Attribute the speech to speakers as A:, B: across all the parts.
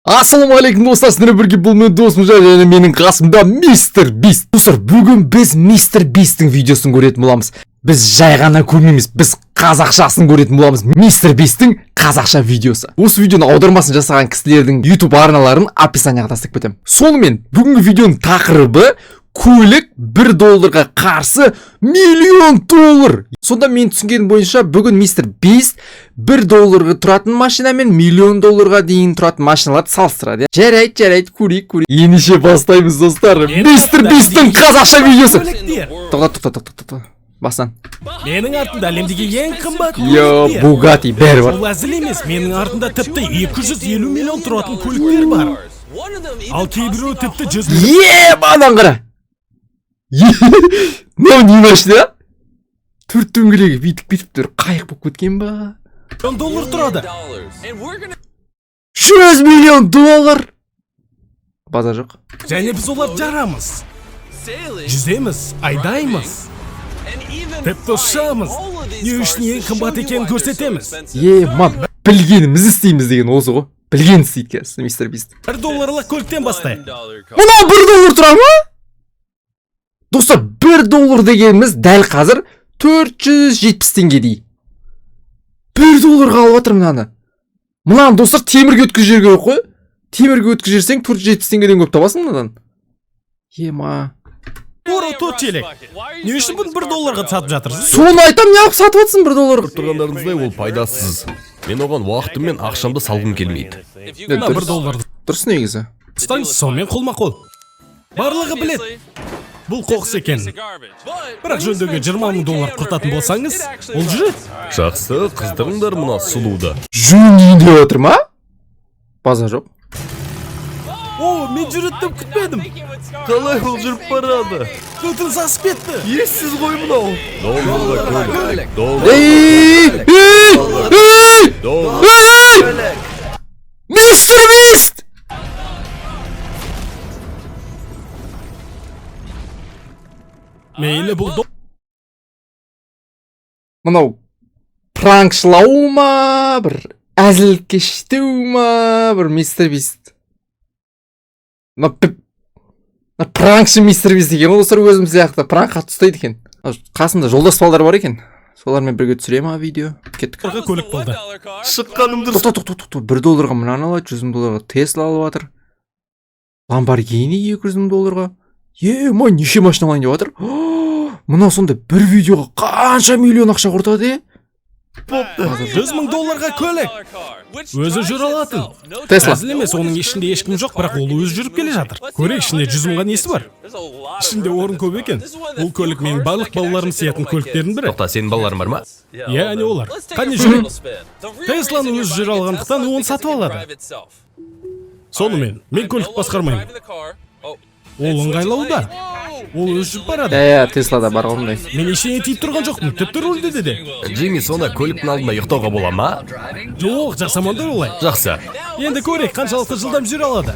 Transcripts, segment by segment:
A: Ассалаумағалейкум достар, сіздермен бірге бұл мен досым және менің қасымда Мистер Бист. Достар, бүгін біз Мистер Бисттің видеосын көретін боламыз. Біз жай ғана көрмейміз, біз қазақшасын көретін боламыз. Мистер Бисттің қазақша видеосы. Осы видеоны аудармасын жасаған кісілердің YouTube арналарын описанияға тастап кетемін. Сонымен бүгінгі видеоның тақырыбы көлік $1 қарсы $1,000,000. Сонда мен түсінгенім бойынша бүгін Мистер Бист $1 тұратын машина мен $1,000,000 дейін тұратын машиналарды салыстырады. Жарайды, көрейік. Ендеше бастаймыз достар. Мистер Бисттің қазақша видеосы. Тоқта. Басан.
B: Менің артында әлемдегі ең қымбат
A: Bugatti бәрі бар.
B: Ол әзіл емес, менің артында тіпті 250 миллион тұратын көліктер бар. Ал кейбіреуі тіпті 100 миллион.
A: Банан қара. Мынау не машина? Төрт дөңгелегі бүйтіп тұр, қайық болып кеткен ба?
B: $1,000,000 тұрады.
A: $100 миллион. Базар жоқ.
B: Және біз олар жарамыз. Жүземіз, айдаймыз. Тіпті ұшамыз. Не үшін ең қымбат екенін көрсетеміз.
A: Білгеніміз істейміз деген осы ғой. Білген істейді кәсі, Мистер Бист.
B: $1 көліктен бастайық.
A: Мұна $1 тұра ма? Достар, $1 дегеніміз дәл қазір 470 теңге дей. $1 қалып жатыр мынаны. Мынаны достар темірге өткізер керек қой. Темірге өткізерсең 470 теңгеден көп табасың мынадан.
B: Тоқ челек. Не үшін бұны $1 сатып жатырсыз?
A: Соны айтам, неғып сатып жатсың $1?
C: Тұрғандарыңыздай ол пайдасыз. Мен оған уақытым мен ақшамды салғым келмейді.
B: $1.
A: Дұрыс негізі.
B: Ұстаңыз, сонымен қолма-қол. Барлығы білет. Бұл қоқыс екен. Бірақ жөндеуге $20,000 құртатын болсаңыз, ол жүрет.
C: Жақсы, қыздырыңдар мына сұлуды.
A: Жөндейін деп отыр ма? Базар жоқ.
B: Мен жүреттім күтпедім.
C: Қалай ол жүріп барады?
B: Көтін сасып кетті.
C: Ессіз ғой мынау.
A: Мистер Бист!
B: Мейлі бұл
A: Мынау пранкшылау ма, бір әзілкештеу ма, бір Мистер Бист. Пранкшы Мистер Бист екен, ол достар өзім сияқты пранк қатты ұстайды екен. Қасында жолдас балдар бар екен. Солармен бірге түсірем видео. Кеттік.
B: Көлік болды.
C: Шыққаным дұрыс.
A: $1 мынаны алады, $100,000 Тесла алып жатыр. Lamborghini $200,000. Май, неше машина алайын деп жатыр. Мынау сонда бір видеоға қанша миллион ақша құртады?
B: $100,000 көлік. Өзі жүр алатын.
A: Тесла.
B: Әзіл емес, оның ішінде ешкім жоқ, бірақ ол өзі жүріп келе жатыр. Көрек, ішінде 100,000-ға несі бар? Ішінде орын көп екен. Бұл көлік менің барлық балаларым сиятын көліктердің бірі.
C: Тоқта, сенің балаларың бар ма?
B: Яғни олар. Қане жүрек. Тесланы өзі жүр алғандықтан оны сатып алады. Сонымен, мен көлік басқармаймын. Ол ыңғайлауда. Ол өз жүріп барады.
A: Теслада бар ондай.
B: Мен ештеңе тиіп тұрған жоқпын, тіпті рөлде де.
C: Джимми, сонда көліктің алдында ұйықтауға бола ма?
B: Жоқ, жасаманды олай.
C: Жақсы.
B: Енді көрейік, қаншалықты жылдам жүре алады.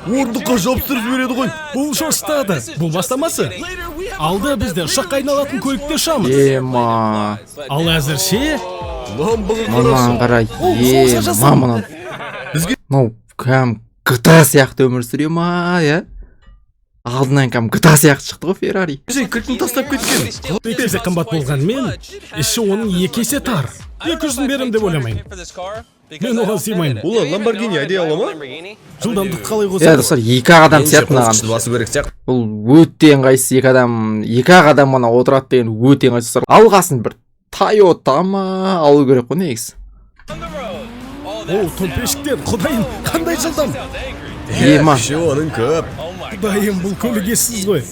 C: Орындыққа жабыстырып жібереді ғой.
B: Бұл шошытады. Бұл бастамасы. Алда бізде ұшаққа айналатын көлікте ұшамыз. Ал әзірше
C: Ламбаға
A: қарай. Мынау кәм GTA сияқты өмір сүре ма, Алдынан кәм GTA сияқты шықты ғой Феррари.
C: кілтін тастап кеткен.
B: Екесе қымбат болғанмен, іші оның 2 есе тар. 200-ін берем деп ойламаймын. Мен оған сыймаймын.
C: Олар Lamborghini айдай ала ма?
B: Жылдамдық қалай қосады?
A: Достар, 2 адам сияқты мынаған.
C: Басу керек сияқты.
A: Бұл өте ыңғайсыз 2 адам мына отырады деген өте ыңғайсыз. Алғасын бір Toyota ма алу керек қой негізі.
B: Төмпешіктен, құдайым, қандай жылдам.
C: Оның көп.
B: Құдайым, бұл көлік ессіз ғой.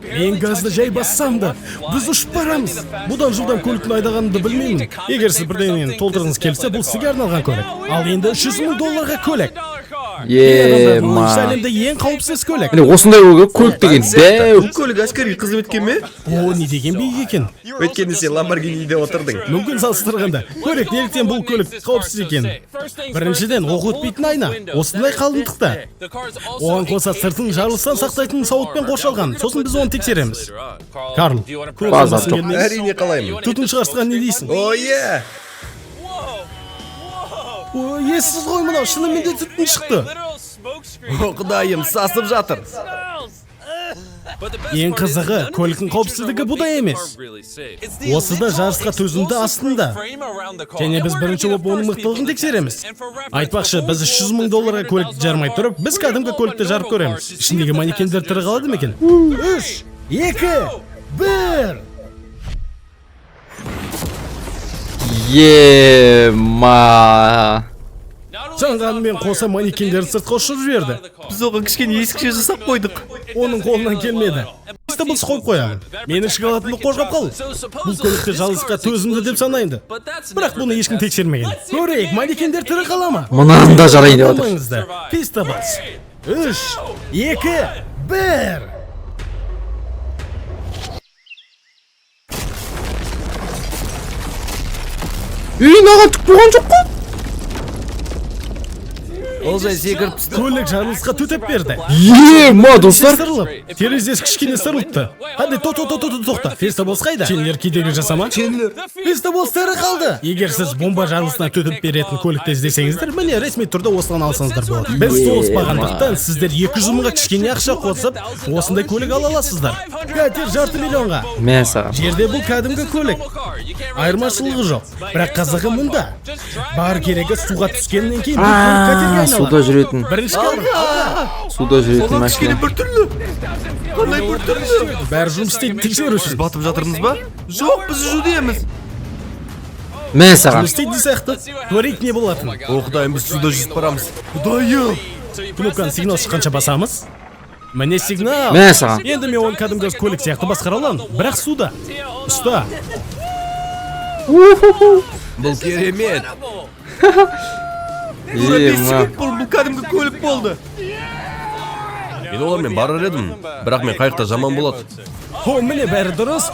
B: Мен газды жай бассам да, біз ұшып барамыз. Бұдан жылдам көліктің айдағанымды білмеймін. Егер сіз бірдеңені толтырғыңыз келсе, бұл сізге арналған көлік. Ал енді $100,000 көлік. Әлемде ең қауіпсіз көлік.
A: Осындай көлік деген дәу.
C: Бұл көлік әскери қызметке ме?
B: Не деген биік екен?
C: Өйткені сен Lamborghini'де отырдың.
B: Мүмкін салыстырғанда. Көрек, неліктен бұл көлік қауіпсіз екен? Біріншіден, оқ өтпейтін айна. Осындай қалыңдықта. Оған қоса сыртын жарылыстан сақтайтын сауытпен қоршалған. Сосын біз оны тексереміз. Карл,
C: Әрине қалаймын.
B: Түтін шығарсыған не дейсің? Ессіз ғой мынау, шынымен де түтін шықты.
C: О, құдайым, сасып жатыр.
B: Ең қызығы, көліктің қауіпсіздігі бұда емес. Осыда жарысқа төзімді астында. Және біз бірінші болып оның мықтылығын тексереміз. Айтпақшы, біз $300,000 көлікті жармай тұрып, біз кәдімгі көлікті жарып көреміз. Ішіндегі манекендер тірі қалады ма екен? 3, 2, 1.
A: Ема.
B: Жанғанымен қоса манекендерді сыртқа ұшырып жіберді.
C: Біз оған кішкене ескіше жасап қойдық.
B: Оның қолынан келмеді. Біз қойып қоямын. Менің шоколадымды қорғап қал. Бұл көлікті жалғызға төзімді деп санайынды. Бірақ бұны ешкім тексермеген. Көрейік, манекендер тірі қала ма?
A: Мұнан да жарайды деп отыр.
B: Пистабас. 3, 2, 1.
A: Наға түк болған жоқ қой.
C: Ол жай секіріп түсті.
B: Көлік жарылысқа төтеп берді.
A: Ема, достар.
B: Сырылып, терезесі кішкене сырылыпты. Хәді, тоқта. Фестаболс қайда? Сендер кедергі жасама? Фестаболс тірі қалды. Егер сіз бомба жарылысына төтеп беретін көлікті іздесеңіздер, міне ресми түрде осыдан алсаңыздар болады. Біз соғыспағандықтан сіздер 200 мыңға кішкене ақша қосып, осындай көлік ала аласыздар. Пәтер $500,000-ға.
A: Мен саған.
B: Жерде бұл кәдімгі көлік. Айырмашылығы жоқ. Бірақ қызығы мұнда. Бар керегі суға түскеннен кейін бұл көлік катерге айналады.
A: Суда жүретін.
B: Бірінші көлік.
A: Суда жүретін машина.
C: біртүрлі. Қандай біртүрлі?
B: Бәрі жұмыс істейді, тексеруші.
C: Батып жатырмыз ба? Жоқ, біз жүдеміз.
A: Мен саған.
B: Жұмыс істейді сияқты. Көрейік не болатын.
C: О, құдайым, біз суда жүзіп барамыз. Құдайым.
B: Кнопканы сигнал шыққанша басамыз. Міне сигнал.
A: Мен саған.
B: Енді мен оны кәдімгі көлік сияқты басқара аламын. Бірақ суда. Ұста.
C: Бұл керемет.
A: Ема.
C: Бұл кәдімгі көлік болды. Мен олармен барар едім, бірақ мен қайықта жаман болады.
B: О, міне бәрі дұрыс.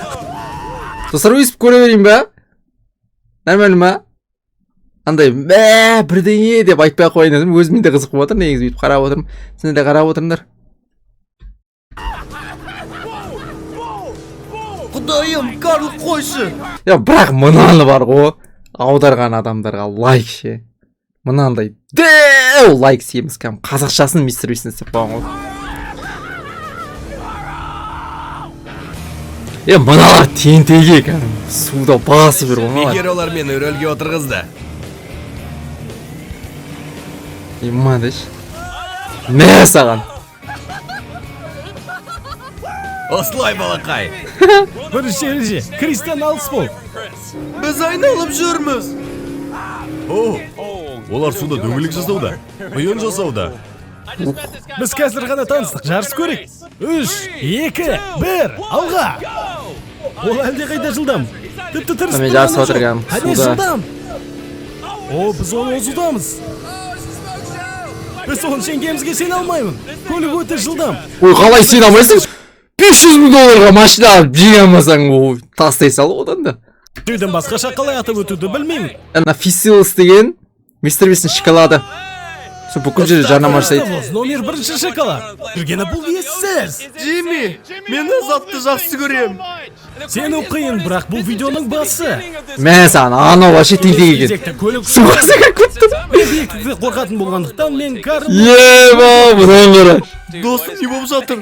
A: Достар, өйсіп көре берейін ба? Нормально ма? Андай, бірдеңе деп айтпай қойын едім. Өзімен де қызық болып отыр, негізі бүйтіп қарап отырмын. Сені де қарап отырыңдар.
C: Құдайым, Карл қойшы.
A: Бірақ мынаны бар ғой. Аударған адамдарға лайк ше. Мынандай дәу лайк сейміз кәм. Қазақшасын мистер Бистен істеп қойған ғой. Мыналар тентеге кәм. Суда басып жүр ғой.
C: Егер олар мені рөлге отырғызды.
A: Имадыш. Мә саған.
C: Осылай балақай.
B: Бірінші ереже, Кристиан алыс бол.
C: Біз айналып жүрміз. О, олар суда дөңгелек жасауда. Бұйын жасауда.
B: Біз қазір ғана таныстық, жарыс көрейік. 3, 2, 1, алға. Ол әлде қайда жылдам. Тіпті тырысып
A: Мен жарыс отырғам.
B: Әне жылдам. О, біз оны озудамыз. Біз оны жеңгемізге сене алмаймын. Көлік өте жылдам.
A: Ой, қалай сен алмайсың? $500,000 машина алып жеңе алмасаң, тастай сал одан да.
B: Түйден басқаша қалай атып өтуді білмеймін.
A: Ана Фисилс деген мистер Бистің шоколады. Сол бүкіл жерде жарнама жасайды.
B: Номер 1 шоколад. Жүргені бұл ессіз.
C: Джимми, мен Азатты жақсы көрем.
B: Сен оқиын, бірақ бұл видеоның басы.
A: Мен саған, анау вообще тентеге екен.
B: Кезекті көлік
A: Суға секіріп кеттім.
B: биіктікті қорқатын болғандықтан мен Карл.
A: Бұдан қара.
C: Досым, не болып жатыр?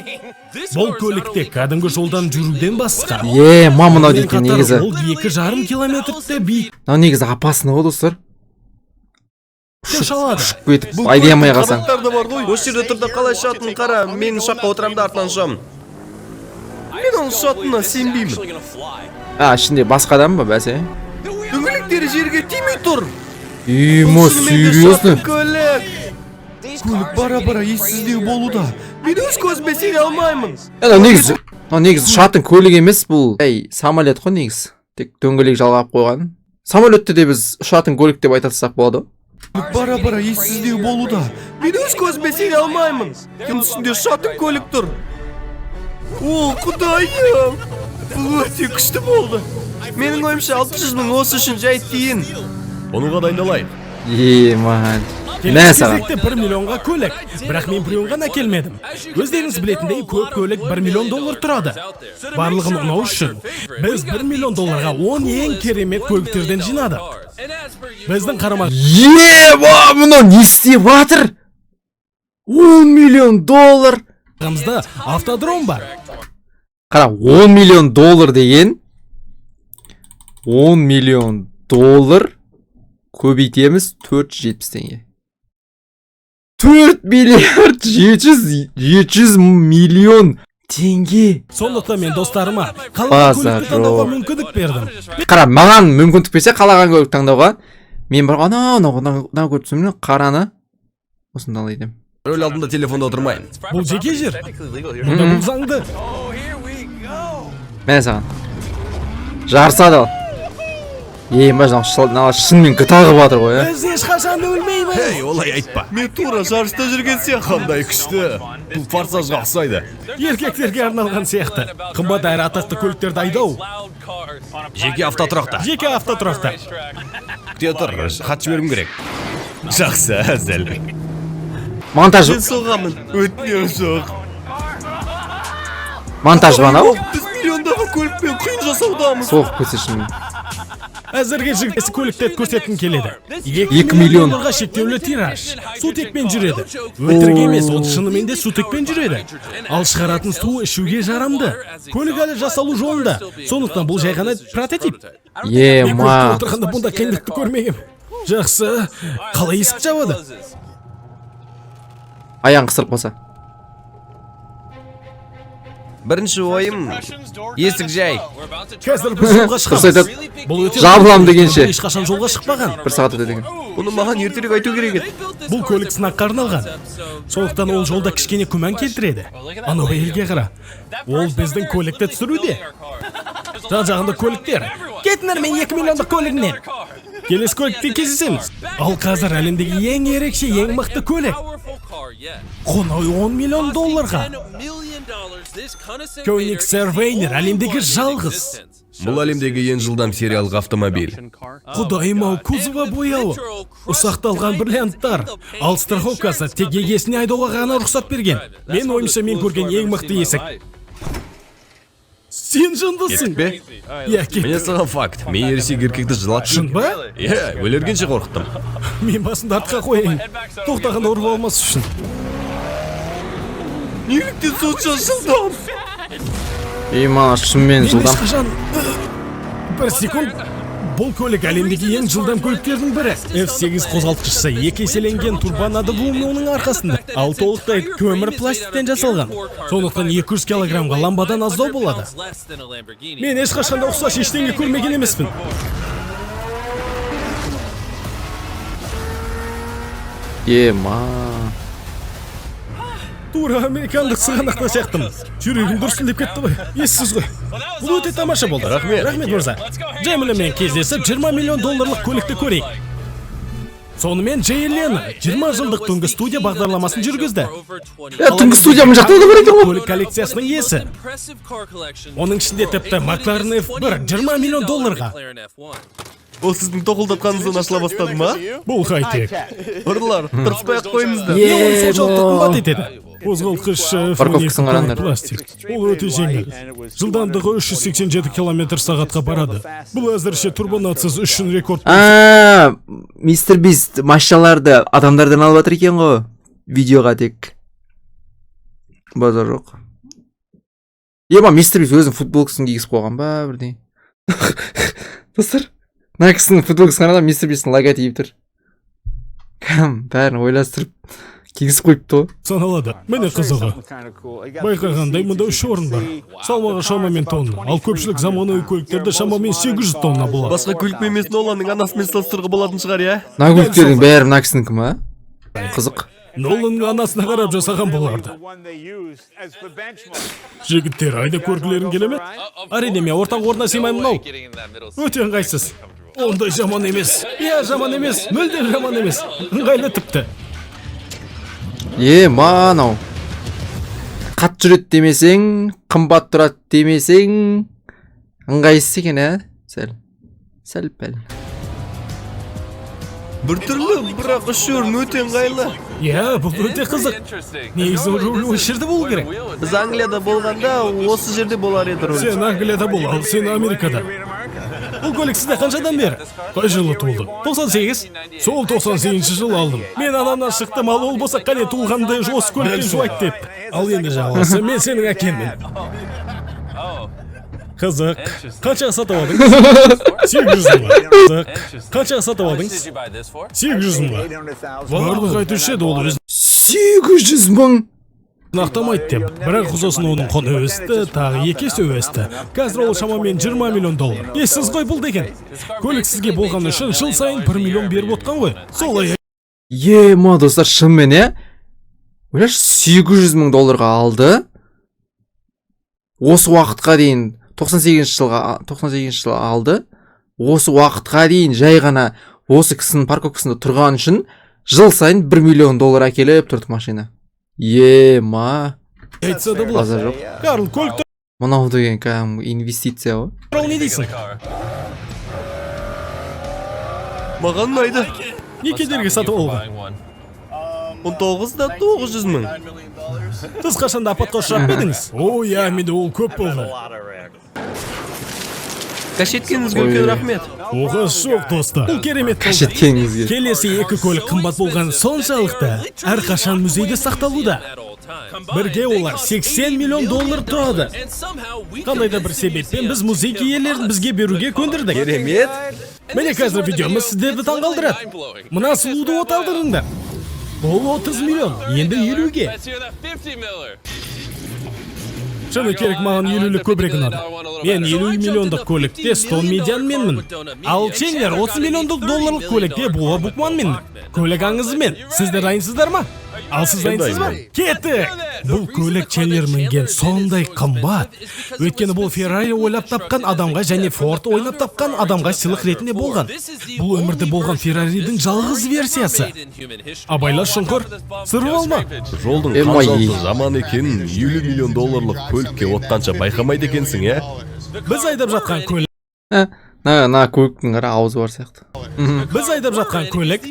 B: Бұл көлікте кәдімгі жолдан жүруден басқа.
A: Мынау дейтін негізі.
B: Ол 2,5 километрде биік.
A: Мынау негізі опасны ғой, достар.
B: Шалады.
A: Өйтіп, айдамай қалсаң.
C: Қабаттар да бар ғой. Осы жерде тұрда қалай шатын қара, мен ұшаққа отырамды артынан ұшамын. Мен оның шатына сенбеймін.
A: Ішінде басқа адам ба бәсе?
C: Дөңгелектері жерге тимей тұр.
A: Серьезно?
C: Көлік бара-бара ессіздеу болуда. Мен өз көзіме сене алмаймын.
A: Негізі шатын көлік емес бұл. Самолет қой негізі. Тек дөңгелек жалғап қойған. Самолетті де біз шатын көлік деп айтатсақ болады.
C: Бара-бара ессіздеу болуда. Мен өз көзіме сене алмаймын. Кім үстінде шатын көлік тұр. О, құдайым. Бұл өте күшті болды. Менің ойымша $600,000 осы үшін жай тиын. Онуға дайындалайық.
A: Man.
B: келесі кезекте 1 миллионға көлік. Бірақ мен біреуін ғана келмедім. Өздеріңіз білетіндей көп көлік 1 миллион доллар тұрады. Барлығын ұнау үшін біз 1 миллион долларға 10 ең керемет көліктерден жинадық. Біздің қарамақ
A: мұны не істеп жатыр? 10 миллион доллар.
B: Қарамызда автодром бар.
A: Қара, 10 миллион доллар деген 10 миллион доллар көбейтеміз 470 теңге. 4 миллиард 700 миллион теңге.
B: Сондықтан мен достарыма қалаған көлікті таңдауға мүмкіндік бердім.
A: Қара, маған мүмкіндік берсе қалаған көлік таңдауға, мен бір анау көрсем қараны осында алайдым.
C: Рөл алдында телефонда отырмайын.
B: Бұл жеке жер. Мұнда бұл заңды.
A: Мен саған жарысады ал. Шынымен қытағы батыр ғой,
B: Біз ешқашан өлмейміз.
C: Ей, олай айтпа. Мен тура жарыста жүрген сияқты. Қандай күшті. Бұл форсажға ұқсайды.
B: Еркектерге арналған сияқты. Қымбат әрі атақты көліктерді айдау.
C: Жеке автотұрақта.
B: Жеке автотұрақта.
C: Күте тұр, хат жіберім керек. Жақсы, әзіл.
A: монтаж
C: Мен соғамын. Өтіне жоқ.
A: монтаж банау
C: Біз миллиондағы көлікпен қиын жасаудамыз.
A: соғып көрсешін.
B: Әзірге жігітесі көліктерді көрсеткім келеді.
A: 2 миллион
B: долларға шектеулі тираж. Сутекпен жүреді. Өтірік емес, ол шынымен де сутекпен жүреді. Ал шығаратын су ішуге жарамды. Көлік әлі жасалу жолында. Сондықтан бұл жай ғана прототип. Мен көлікте отырғанда бұнда қиындықты көрмегем. Жақсы. Қалай есік жабады?
A: аяғын қысырып қалса.
C: Бірінші ойым, есік жай.
B: Қазір біз жолға
A: Дұрыс
B: шығамыз.
A: айтады.
B: Бұл өте
A: Жабылам дегенше.
B: ешқашан жолға шықпаған.
A: 1 сағат өтеді деген.
C: Оны маған ертерек айту керек еді.
B: Бұл көлік сынаққа арналған. Сондықтан ол жолда кішкене күмән келтіреді. Анау әйелге қара. Ол біздің көлікті түсіруде. Жан-жағында көліктер. Кетіңдер мен 2 миллиондық көлігінен. Келесі көлікте кездесеміз. Ал қазір әлемдегі ең ерекше, ең мықты көлік. Құны 10 миллион долларға. Koenigsegg Wayner әлемдегі жалғыз.
C: Бұл әлемдегі ең жылдам сериялық автомобиль.
B: Құдайым-ау, кузова бояуы. Ұсақталған бриллианттар. Ал страховкасы тек егесіне айдауға ғана рұқсат берген. Мен ойымша мен көрген ең мықты есік. Сен жындысың.
C: Кеттік бе?
B: Иә, кеттік.
C: Міне саған факт. Мен ересек еркекті жылаттым.
B: Шын ба?
C: Иә, өлергенше қорқыттым.
B: Мен басымды артқа қояйын. Тоқтағанда ұрып алмас үшін.
C: Неліктен сонша жылдам?
A: Мана шынымен
B: Мен
A: жылдам.
B: ешқашан... Бір секунд. Бұл көлік әлемдегі ең жылдам көліктердің бірі. F8 қозғалтқышысы 2 еселенген турбонады оның арқасында. Ал толықтай көмір пластиктен жасалған. Сондықтан 200 килограммға ламбадан аздау болады. Мен ешқашан да ұқсас ештеңе көрмеген емеспін. Тура американдық сығанақта сияқтымын. Жүрегім дүрсілдеп кетті ғой. Ессіз ғой. Бұл өте тамаша болды.
C: Рахмет.
B: Рахмет мырза. Джемілімен кездесіп 20 миллион долларлық көлікті көрейік. Сонымен Джей Лено 20 жылдық түнгі студия бағдарламасын жүргізді.
A: Түнгі студия мұн жақта да бар екен ғой.
B: Көлік коллекциясының иесі. Оның ішінде тіпті McLaren F1 20 миллион долларға.
C: Ол сіздің тоқылдатқаныңыздан ашыла бастады ма?
B: Бұл хай-тек.
C: Ұрылар, тырыспай ақ қойыңызды.
B: Ол соншалықты қымбат етеді. Қозғалтқыш
A: Парковкасын қараңдар.
B: пластик. Ол өте жеңіл. Жылдамдығы 387 км сағатқа барады. Бұл әзірше турбонатсыз үшін рекорд.
A: Мистер Бист машиналарды адамдардан алып жатыр екен ғой. Видеоға тек. Базар жоқ. Мистер Бист өзінің футболкасын кигізіп қойған ба бірдей. Достар, мына кісінің футболкасын қарағанда мистер Бисттің логотипі тұр. Кәм бәрін ойластырып кигізіп қойыпты ғой.
B: Саналады. Міне қызығы. Байқағандай мұнда 3 орын бар. Салмағы шамамен тонна. Ал көпшілік заманауи көліктерді шамамен 800 тонна болады.
C: Басқа көлік беймесін Ноланның анасымен салыстыруға болатын шығар, иә?
A: Мына көліктердің бәрі мына кісінікі ма? Қызық.
B: Ноланның анасына қарап жасаған бұларды. Жігіттер, айда көргілерің келе ме? Әрине, мен ортақ орнына сыймаймын ау. Өте ыңғайсыз. Ондай жаман емес. Иә, жаман емес. Мүлдем жаман емес. Ыңғайлы тіпті.
A: Манау. Қат жүрет демесең, қымбат тұрат демесең, ыңғайсыз екен, ә? Сәл пәл.
C: Bir türlü bırak üşüyorum öte ыңғайлы.
B: Иә, бұл өте қызық. Негізі рөл осы жерде болу керек.
C: Biz Angliyada болғанда осы жерде болар еді.
B: Сен Англияда бол, ал сен Америкада. Бұл көлік сізде қаншадан бері? Қай жылы туылды? 98? Сол 98-ші жылы алдым. Мен анамнан шықтым, ал ол болса қане туылғанды осы көлікпен жуайт деп. Ал енді жағаласы, мен сенің әкеммін. Қызық. Қаншаға сатып алдыңыз? 800 мыңға. Қызық. Қаншаға сатып алдыңыз? 800 мыңға. Барлық айтушы еді ол өзін
A: 800 мың.
B: нақтамайды деп. Бірақ сосын оның құны өсті, тағы 2 есе өсті. Қазір ол шамамен 20 миллион доллар. Ессіз ғой бұл деген. Көлік сізге болған үшін жыл сайын 1 миллион беріп отқан ғой. Солай.
A: Ема достар, шынымен е? Ойлаш 800 мың долларға алды. Осы уақытқа дейін 98 жылға алды. Осы уақытқа дейін жай ғана осы кісінің парковкасында тұрған үшін жыл сайын 1 миллион доллар әкеліп тұрды машина. Ема.
B: Айтса да
A: База
B: болады.
A: жоқ.
B: Карл, көлік
A: Мынау деген кәдімгі инвестиция ғой.
B: туралы не дейсің?
C: Маған ұнайды.
B: Не кедергі сатып алуға?
C: 19-да 900 мың.
B: Сіз қашанда апатқа ұшырап едіңіз? О, иә, менде ол көп болды.
C: Кәшеткеніңізге үлкен рахмет.
B: Оғы жоқ, достар. Бұл керемет болды.
A: Кәшеткеніңізге.
B: Келесі 2 көлік қымбат болған соншалықты әрқашан музейде сақталуда. Бірге олар 80 миллион доллар тұрады. Қандай да бір себеппен біз музей иелерін бізге беруге көндірдік.
C: Керемет.
B: Міне қазір видеомыз сіздерді таңғалдырады. Мына сұлуды от алдырыңдар. Бұл 30 миллион, енді 50-ге. Шыны керек, маған 50-лік көбірек ұнады. Мен 50 миллиондық көлікте Stone Median менмін. Ал Ченлер 30 миллиондық долларлық көлікте Буа Букман менмін. Көлік аңызымен. Сіздер дайынсыздар ма? Ал сіз дайынсыз ба? Кеттік! Бұл көлік Ченлер мінген сондай қымбат. Өйткені бұл Феррари ойлап тапқан адамға және Форд ойнап тапқан адамға сыйлық ретінде болған. Бұл өмірде болған Ферраридің жалғыз версиясы. Абайлар шұңқыр, сырып алма.
C: Жолдың қаншалықты жаман екенін 50 миллион долларлық көлікке отқанша байқамайды екенсің, е?
B: Біз айдап жатқан көлік.
A: На көліктің қара аузы бар сияқты.
B: Біз айдап жатқан көлік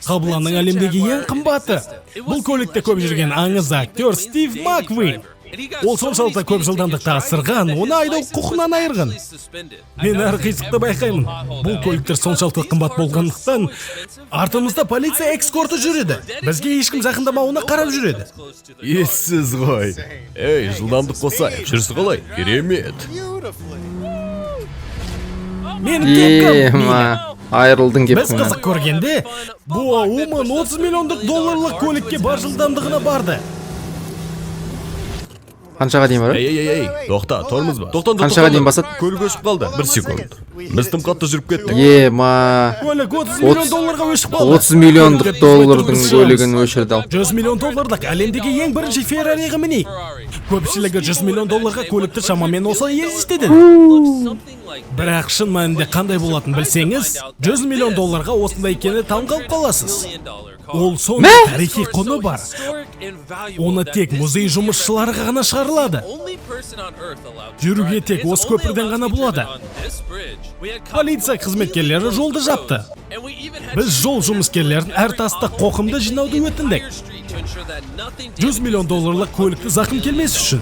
B: Қабыланның әлемдегі ең қымбаты. Бұл көлікте көп жүрген аңыз актер Стив Маквин. Ол соншалықты көп жылдамдықты асырған, оны айдау құқынан айырған. Мен әр қисықты байқаймын. Бұл көліктер соншалықты қымбат болғандықтан артымызда полиция экскорты жүреді. Бізге ешкім жақындамауына қарап жүреді.
C: Ессіз ғой. Ей, жылдамдық қосайық. Жүрісі қалай? Керемет.
B: Менің кепкам.
A: Ема. Айырылдың
B: Біз
A: кепкің.
B: қызық көргенде, Буа Уман 30 миллиондық долларлық көлікке бар жылдамдығына барды.
A: Қаншаға дейін бар?
C: Ей, тоқта, тұрмыз ба? Тоқтан,
A: Қаншаға дейін басады?
C: Көлік өшіп қалды. 1 секунд. Біз тым қатты жүріп кеттік.
A: Ема.
B: Көлік 30 миллион долларға өшіп қалды.
A: 30 миллиондық доллардың көлігін өшірді ал.
B: 100 миллион долларлық әлемдегі ең бірінші Феррариға мінейік. Көпшілігі 100 миллион долларға көлікті шамамен осылай елестеді. Бірақ шын мәнінде қандай болатын білсеңіз, 100 миллион долларға осындай екені таңғалып қаласыз. Ол сондай тарихи құны бар. Оны тек музей жұмысшыларға ғана шығарылады. Жүруге тек осы көпірден ғана болады. Полиция қызметкерлері жолды жапты. Біз жол жұмыскерлерін әр таста қоқымды жинауды өтіндік. 100 миллион долларлық көлікті зақым келмес үшін.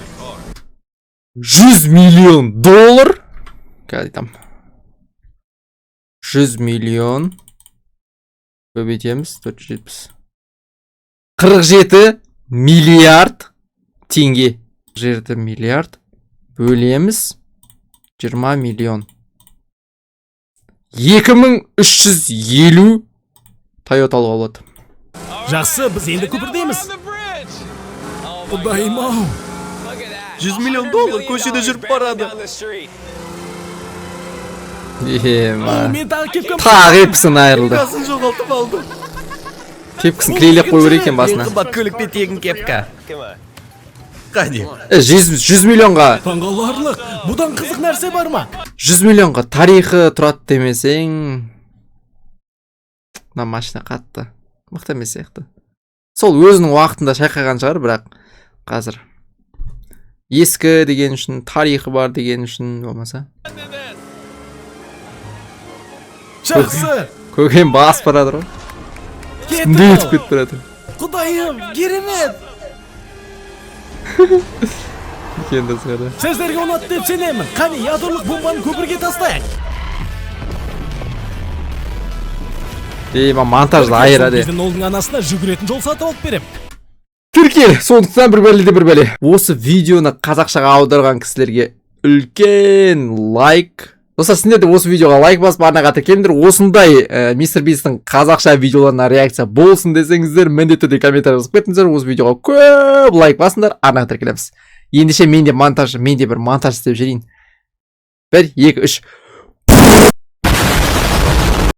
A: 100 миллион доллар? Қазір айтам. 100 миллион. Көбейтеміз 470. 47 миллиард теңге. 47 миллиард. Бөлеміз 20 миллион. 2350 Toyota алуға болады.
B: Жақсы, біз енді көпірдеміз. Құдайым-ау.
C: 100 миллион доллар көшеде жүріп барады.
A: Ема.
B: Мен тағы кепкам.
A: Тағы епкісін айырылды.
C: Кепкасын жоғалтып алды.
A: Кепкісін клейлеп қою керек екен басына.
C: Ең қымбат көлікте тегін кепка. Қане.
A: 100 миллионға.
B: Таңғаларлық. Бұдан қызық нәрсе бар ма?
A: 100 миллионға тарихы тұрады демесең. Мына машина қатты. Мықты емес сияқты. Сол өзінің уақытында шайқаған шығар, бірақ қазір ескі деген үшін, тарихы бар деген үшін болмаса.
B: Жақсы.
A: Көген бас барады ғой. Үстінде өтіп кетіп бара жатыр.
B: Құдайым, керемет!
A: Енді сығады.
B: Сіздерге ұнатты деп сенемін. Қане, ядролық бомбаны көпірге тастайық.
A: Монтажды айырады.
B: Біздің олдың анасына жүгіретін жол сатып алып берем.
A: Тіркел, сондықтан бір бәле де бір бәле. Осы видеоны қазақшаға аударған кісілерге үлкен лайк. Достар, сендер де осы видеоға лайк басып арнаға тіркеліңдер. Осындай мистер Бистің қазақша видеоларына реакция болсын десеңіздер, міндетті түрде комментарий жазып кетіңіздер. Осы видеоға көп лайк басыңдар, арнаға тіркелеміз. Ендеше мен де бір монтаж істеп жүрейін. 1, 2, 3.